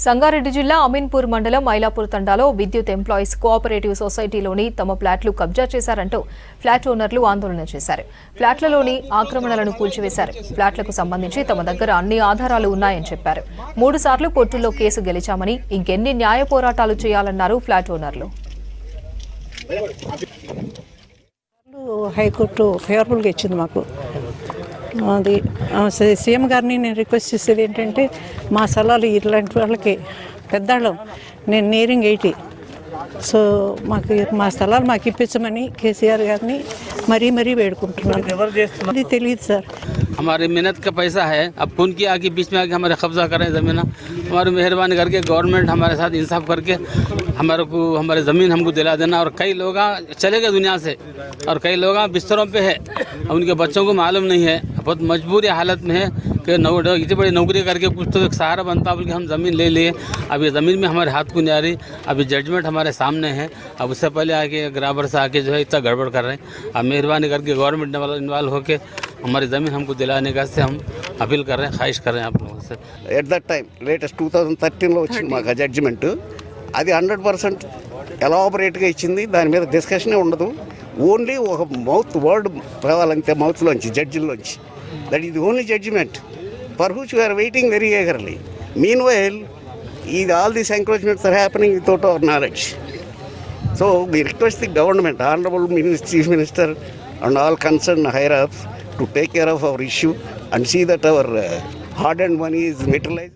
సంగారెడ్డి జిల్లా అమీన్పూర్ మండలం మైలాపూర్ తండాలో విద్యుత్ ఎంప్లాయీస్ కోఆపరేటివ్ సొసైటీలోని తమ ఫ్లాట్లు కబ్జా చేశారంటూ ఫ్లాట్ ఓనర్లు ఆందోళన చేశారు. ఫ్లాట్లలోని ఆక్రమణలను కూల్చివేశారు. ఫ్లాట్లకు సంబంధించి తమ దగ్గర అన్ని ఆధారాలు ఉన్నాయని చెప్పారు. 3 సార్లు కోర్టుల్లో కేసు గెలిచామని ఇంకెన్ని న్యాయ పోరాటాలు చేయాలన్నారు ఫ్లాట్ ఓనర్లు. హైకోర్టు ఫేవరబుల్గా ఇచ్చింది మాకు. అది సీఎం గారిని నేను రిక్వెస్ట్ చేసేది ఏంటంటే మా స్థలాలు ఇలాంటి వాళ్ళకి పెద్దాళ్ళం, నేను నియరింగ్ 80, సో మాకు మా స్థలాలు మాకు ఇప్పించమని కేసీఆర్ గారిని మరీ మరీ వేడుకుంటున్నాను. అది తెలియదు సార్. हमारी मेहनत का पैसा है, अब कौन की आके बीच में आके हमारे कब्जा करें ज़मीन? हमारी मेहरबानी करके गवर्नमेंट हमारे साथ इंसाफ करके हमारे को हमारी ज़मीन हमको दिला देना. और कई लोग चले गए दुनिया से और कई लोग बिस्तरों पे है, उनके बच्चों को मालूम नहीं है, बहुत मजबूरी हालत में है कि इतनी बड़ी नौकरी करके कुछ तो एक सहारा बनता बल्कि हम ज़मीन ले लिए. अब ये ज़मीन में हमारे हाथ को नहीं आ रही. अभी जजमेंट हमारे सामने है. अब उससे पहले आके ग्राबर से आके जो है इतना गड़बड़ कर रहे हैं. अब मेहरबानी करके गवर्नमेंट इन्वॉल्व होकर हमारी ज़मीन हमको दिलाने का से हम अपील कर रहे हैं, ख्वाहिश कर रहे हैं आप लोगों से. ఎట్ దట్ టైం లేటెస్ట్ 2013లో వచ్చింది మాకు జడ్జిమెంట్. అది 100% ఎలాబొరేట్గా ఇచ్చింది. దాని మీద డిస్కషనే ఉండదు. ఓన్లీ ఒక వర్డ్ రావాలంతే మౌత్లోంచి, జడ్జిలోంచి. That is the only judgement for which we are waiting very eagerly. Meanwhile all these encroachments are happening without our knowledge. So we request the government, honorable chief minister and all concerned higher ups to take care of our issue and see that our hard-earned money is materialized.